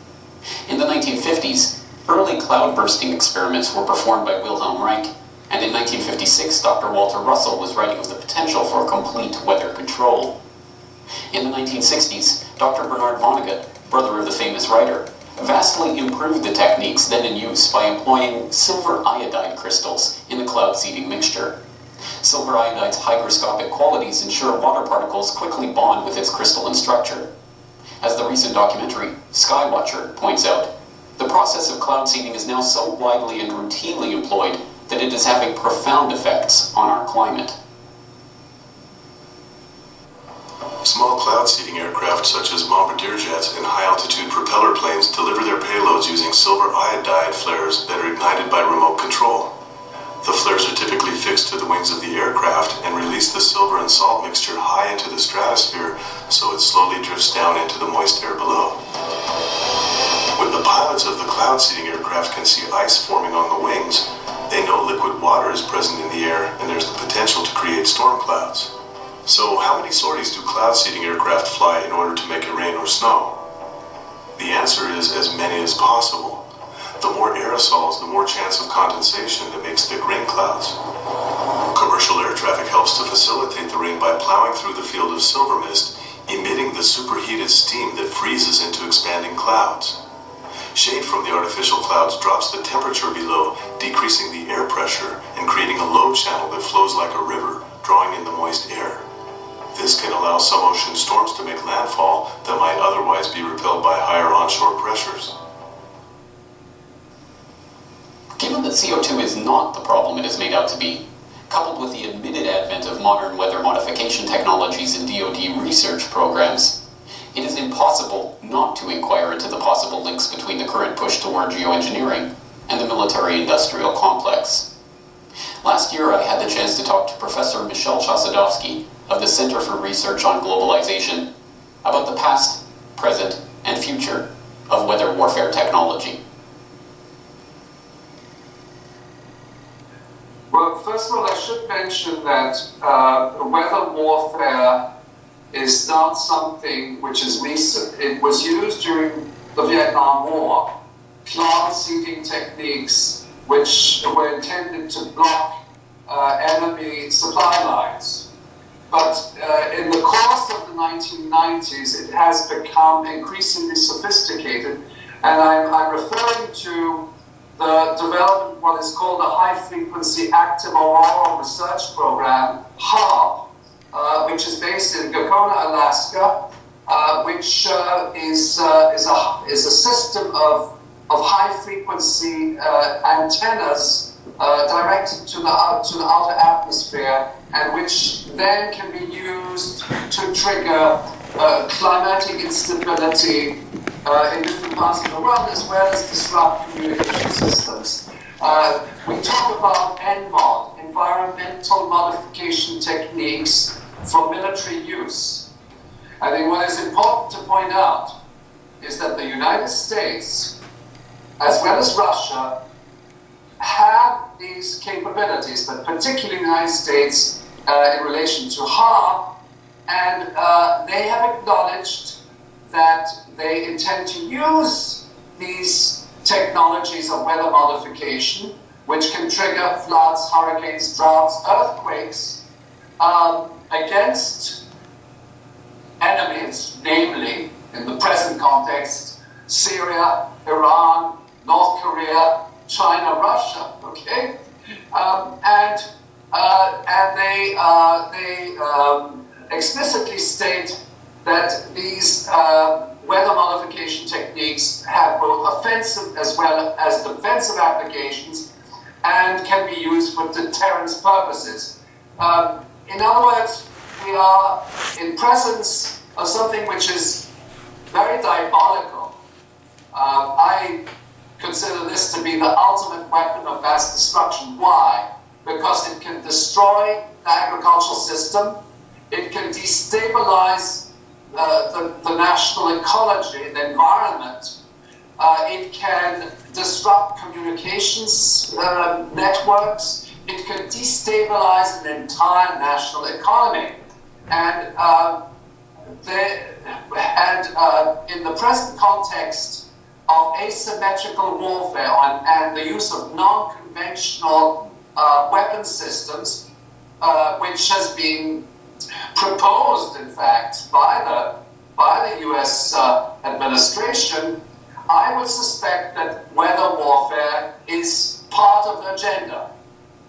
In the 1950s, early cloud bursting experiments were performed by Wilhelm Reich, and in 1956, Dr. Walter Russell was writing of the potential for complete weather control. In the 1960s, Dr. Bernard Vonnegut, brother of the famous writer, vastly improved the techniques then in use by employing silver iodide crystals in the cloud seeding mixture. Silver iodide's hygroscopic qualities ensure water particles quickly bond with its crystalline structure. As the recent documentary Skywatcher points out, the process of cloud seeding is now so widely and routinely employed that it is having profound effects on our climate. Small cloud seeding aircraft such as bombardier jets and high-altitude propeller planes deliver their payloads using silver iodide flares that are ignited by remote control. The flares are typically fixed to the wings of the aircraft and release the silver and salt mixture high into the stratosphere so it slowly drifts down into the moist air below. When the pilots of the cloud seeding aircraft can see ice forming on the wings, they know liquid water is present in the air and there's the potential to create storm clouds. So how many sorties do cloud seeding aircraft fly in order to make it rain or snow? The answer is as many as possible. The more aerosols, the more chance of condensation that makes thick rain clouds. Commercial air traffic helps to facilitate the rain by plowing through the field of silver mist, emitting the superheated steam that freezes into expanding clouds. Shade from the artificial clouds drops the temperature below, decreasing the air pressure and creating a low channel that flows like a river, growing in the moist air. This can allow some ocean storms to make landfall that might otherwise be repelled by higher onshore pressures. Given that CO2 is not the problem it is made out to be, coupled with the admitted advent of modern weather modification technologies in DoD research programs, it is impossible not to inquire into the possible links between the current push toward geoengineering and the military-industrial complex. Last year, I had the chance to talk to Professor Michel Chossudovsky of the Center for Research on Globalization about the past, present, and future of weather warfare technology. Well, first of all, I should mention that weather warfare is not something which is recent. It was used during the Vietnam War. Cloud seeding techniques which were intended to block enemy supply lines. But in the course of the 1990s, it has become increasingly sophisticated, and I'm referring to the development of what is called the High Frequency Active Auroral Research Program, HARP, which is based in Gacona, Alaska, which is a system of high frequency antennas directed to the outer atmosphere, and which then can be used to trigger climatic instability in different parts of the world, as well as disrupt communication systems. We talk about ENMOD, environmental modification techniques for military use. I think what is important to point out is that the United States, as well as Russia, have these capabilities, but particularly the United States in relation to HARP, and they have acknowledged that they intend to use these technologies of weather modification, which can trigger floods, hurricanes, droughts, earthquakes, against enemies, namely, in the present context, Syria, Iran, North Korea, China, Russia, okay? And they explicitly state that these weather modification techniques have both offensive as well as defensive applications and can be used for deterrence purposes. In other words, we are in presence of something which is very diabolical. I consider this to be the ultimate weapon of mass destruction. Why? Because it can destroy the agricultural system, it can destabilize the national ecology, the environment, it can disrupt communications networks, it can destabilize an entire national economy. And in the present context of asymmetrical warfare and the use of non-conventional weapon systems, which has been proposed, in fact, by the US administration, I would suspect that weather warfare is part of the agenda.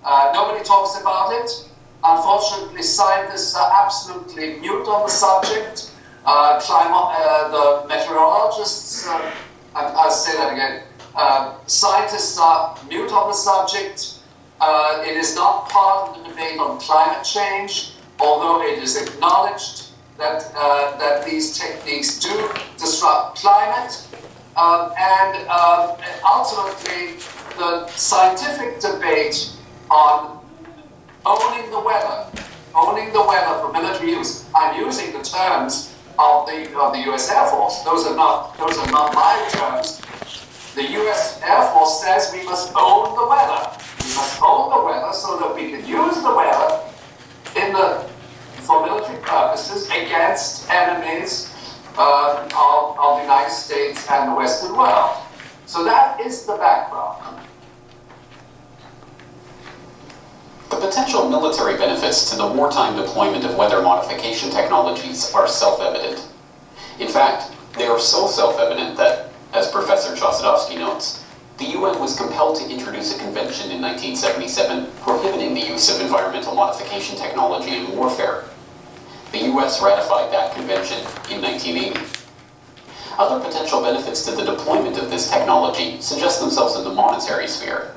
Nobody talks about it. Unfortunately, scientists are absolutely mute on the subject. The meteorologists, I'll say that again, scientists are mute on the subject. It is not part of the debate on climate change, although it is acknowledged that these techniques do disrupt climate. And ultimately, the scientific debate on owning the weather for military use. I'm using the terms of the U.S. Air Force. Those are not my terms. The U.S. Air Force says we must own the weather. We must own the weather so that we can use the weather for military purposes against enemies of the United States and the Western world. So that is the background. The potential military benefits to the wartime deployment of weather modification technologies are self-evident. In fact, they are so self-evident that, as Professor Chossudovsky notes, The UN was compelled to introduce a convention in 1977 prohibiting the use of environmental modification technology in warfare. The US ratified that convention in 1980. Other potential benefits to the deployment of this technology suggest themselves in the monetary sphere.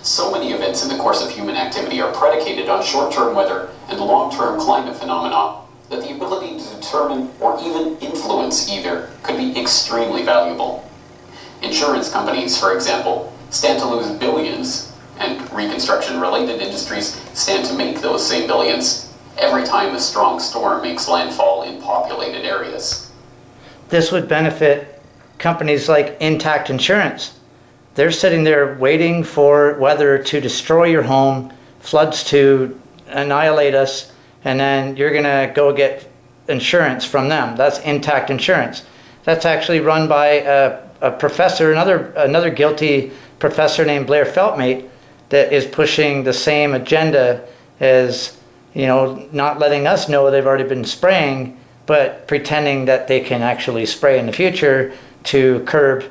So many events in the course of human activity are predicated on short-term weather and long-term climate phenomena that the ability to determine or even influence either could be extremely valuable. Insurance companies, for example, stand to lose billions, and reconstruction-related industries stand to make those same billions every time a strong storm makes landfall in populated areas. This would benefit companies like Intact Insurance. They're sitting there waiting for weather to destroy your home, floods to annihilate us, and then you're going to go get insurance from them. That's Intact Insurance. That's actually run by a professor, another guilty professor named Blair Feltmate, that is pushing the same agenda as, not letting us know they've already been spraying, but pretending that they can actually spray in the future to curb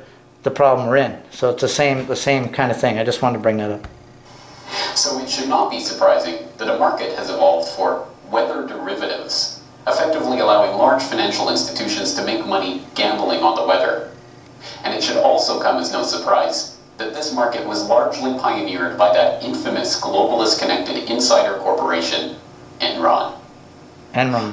the problem we're in. So it's the same kind of thing. I just wanted to bring that up. So it should not be surprising that a market has evolved for weather derivatives, effectively allowing large financial institutions to make money gambling on the weather. And it should also come as no surprise that this market was largely pioneered by that infamous globalist connected insider corporation, Enron.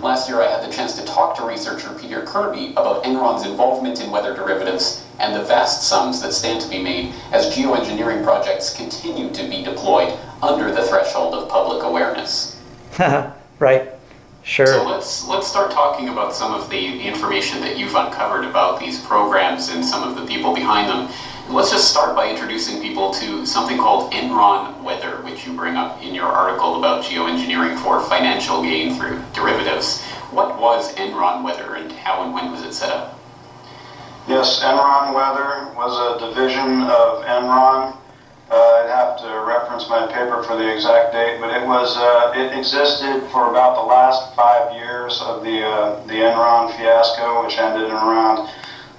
Last year I had the chance to talk to researcher Peter Kirby about Enron's involvement in weather derivatives and the vast sums that stand to be made as geoengineering projects continue to be deployed under the threshold of public awareness. Right. Sure. So let's start talking about some of the information that you've uncovered about these programs and some of the people behind them. And let's just start by introducing people to something called Enron Weather, which you bring up in your article about geoengineering for financial gain through derivatives. What was Enron Weather and how and when was it set up? Yes, Enron Weather was a division of Enron. I'd have to reference my paper for the exact date, but it existed for about the last 5 years of the Enron fiasco, which ended in around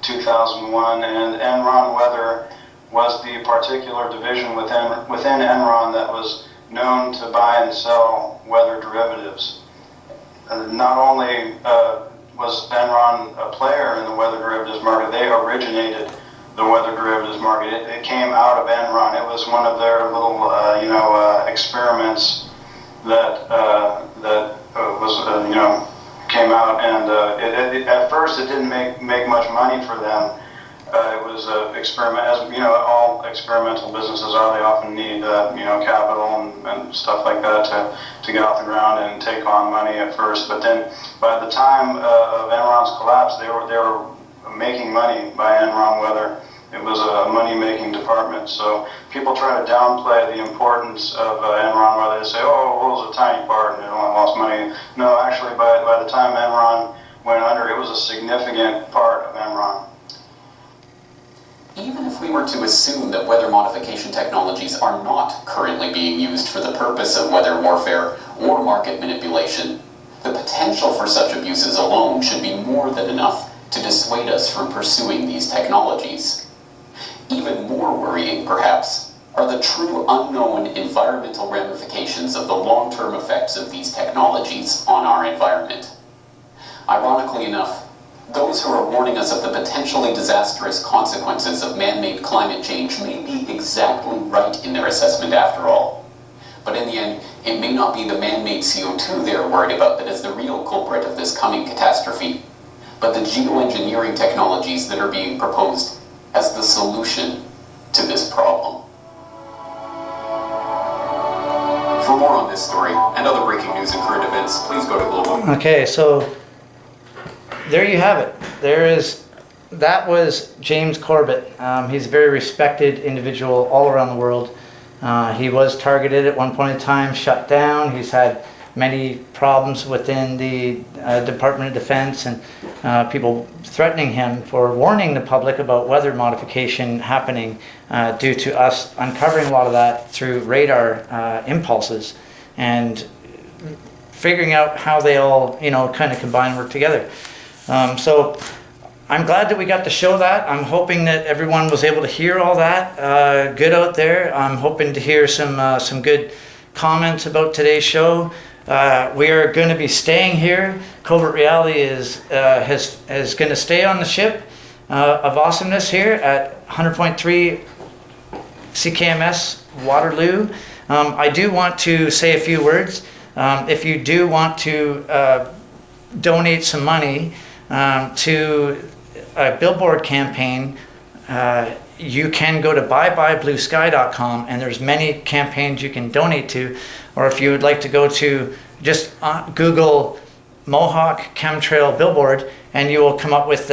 2001. And Enron Weather was the particular division within Enron that was known to buy and sell weather derivatives. Not only was Enron a player in the weather derivatives market, they originated the weather derivatives market. It came out of Enron. It was one of their little, experiments that came out, and at first it didn't make much money for them. It was an experiment, as all experimental businesses are. They often need capital and stuff like that to get off the ground and take on money at first. But then, by the time of Enron's collapse, they were making money by Enron Weather. It was a money-making department. So people try to downplay the importance of Enron Weather. They say, oh, well, it was a tiny part and it only lost money. No, actually, by the time Enron went under, it was a significant part of Enron. Even if we were to assume that weather modification technologies are not currently being used for the purpose of weather warfare or market manipulation, the potential for such abuses alone should be more than enough to dissuade us from pursuing these technologies. Even more worrying, perhaps, are the true unknown environmental ramifications of the long-term effects of these technologies on our environment. Ironically enough, those who are warning us of the potentially disastrous consequences of man-made climate change may be exactly right in their assessment after all. But in the end, it may not be the man-made CO2 they're worried about that is the real culprit of this coming catastrophe, but the geoengineering technologies that are being proposed as the solution to this problem. For more on this story and other breaking news and current events, please go to Global. Okay, so there you have it. That was James Corbett. He's a very respected individual all around the world. He was targeted at one point in time, shut down. He's had many problems within the Department of Defense and people threatening him for warning the public about weather modification happening due to us uncovering a lot of that through radar impulses and figuring out how they all, kind of combine and work together. So I'm glad that we got to show that. I'm hoping that everyone was able to hear all that good out there. I'm hoping to hear some good comments about today's show. We are going to be staying here. Covert Reality is going to stay on the ship of awesomeness here at 100.3 CKMS Waterloo. I do want to say a few words. If you do want to donate some money to a billboard campaign, you can go to buybybluesky.com, and there's many campaigns you can donate to. Or if you would like to go to just Google Mohawk chemtrail billboard, and you will come up with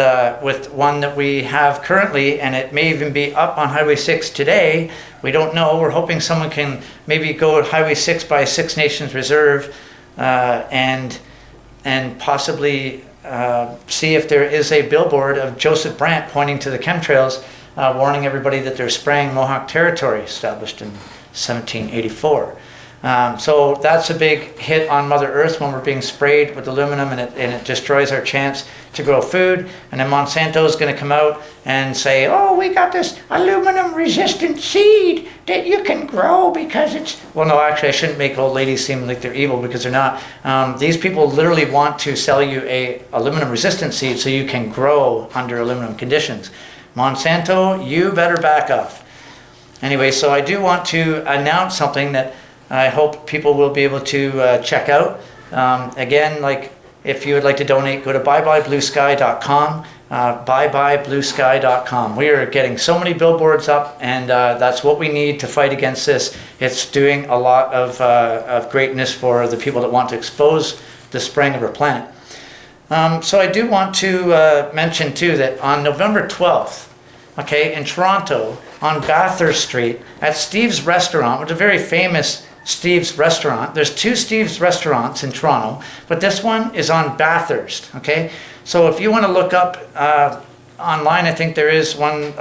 one that we have currently, and it may even be up on Highway 6 today. We don't know. We're hoping someone can maybe go to Highway 6 by Six Nations Reserve and possibly see if there is a billboard of Joseph Brant pointing to the chemtrails, warning everybody that they're spraying Mohawk territory, established in 1784. So that's a big hit on Mother Earth when we're being sprayed with aluminum, and it destroys our chance to grow food. And then Monsanto is going to come out and say, oh, we got this aluminum resistant seed that you can grow because it's... Well, no, actually, I shouldn't make old ladies seem like they're evil, because they're not. These people literally want to sell you a aluminum resistant seed so you can grow under aluminum conditions. Monsanto, you better back off. Anyway, so I do want to announce something that I hope people will be able to check out. Again, like, if you would like to donate, go to buybybluesky.com, buybybluesky.com. We are getting so many billboards up, and that's what we need to fight against this. It's doing a lot of greatness for the people that want to expose the spraying of our planet. So I do want to mention too that on November 12th, okay, in Toronto, on Bathurst Street, at Steve's Restaurant, which is a very famous Steve's Restaurant. There's two Steve's Restaurants in Toronto, but this one is on Bathurst, okay? So if you want to look up online, I think there is one,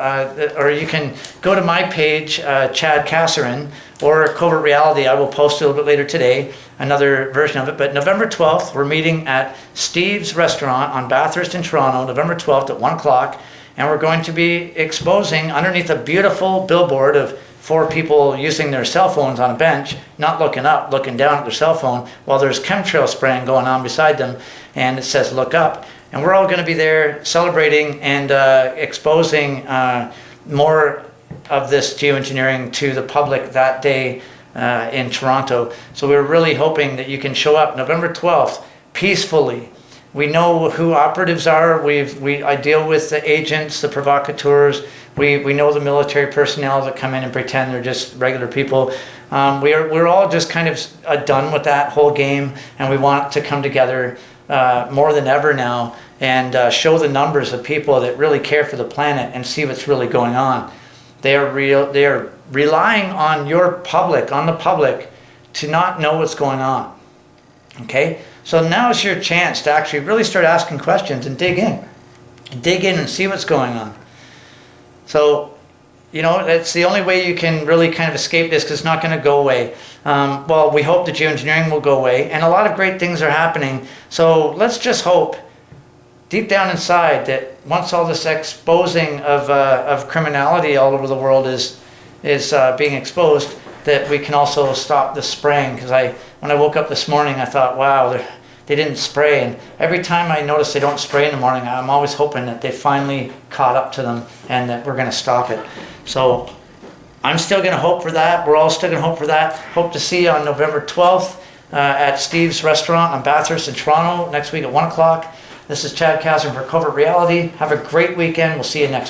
or you can go to my page, Chad Kasserin, or Covert Reality. I will post a little bit later today, another version of it. But November 12th, we're meeting at Steve's Restaurant on Bathurst in Toronto, November 12th at 1 o'clock, and we're going to be exposing underneath a beautiful billboard of 4 people using their cell phones on a bench, not looking up, looking down at their cell phone, while there's chemtrail spraying going on beside them, and it says, look up. And we're all going to be there celebrating and exposing more of this geoengineering to the public that day in Toronto. So we're really hoping that you can show up November 12th peacefully. We know who operatives are. I deal with the agents, the provocateurs. We know the military personnel that come in and pretend they're just regular people. We're all just kind of done with that whole game, and we want to come together more than ever now and show the numbers of people that really care for the planet and see what's really going on. They are relying on the public to not know what's going on. Okay? So now is your chance to actually really start asking questions and dig in and see what's going on. So, you know, that's the only way you can really kind of escape this, because it's not going to go away. Well, we hope the geoengineering will go away, and a lot of great things are happening. So let's just hope deep down inside that once all this exposing of criminality all over the world is being exposed, that we can also stop the spraying. Because when I woke up this morning, I thought, wow, they didn't spray. And every time I notice they don't spray in the morning, I'm always hoping that they finally caught up to them and that we're going to stop it. So I'm still going to hope for that. We're all still going to hope for that. Hope to see you on November 12th at Steve's Restaurant on Bathurst in Toronto next week at 1 o'clock. This is Chad Kasserin for Covert Reality. Have a great weekend. We'll see you next week.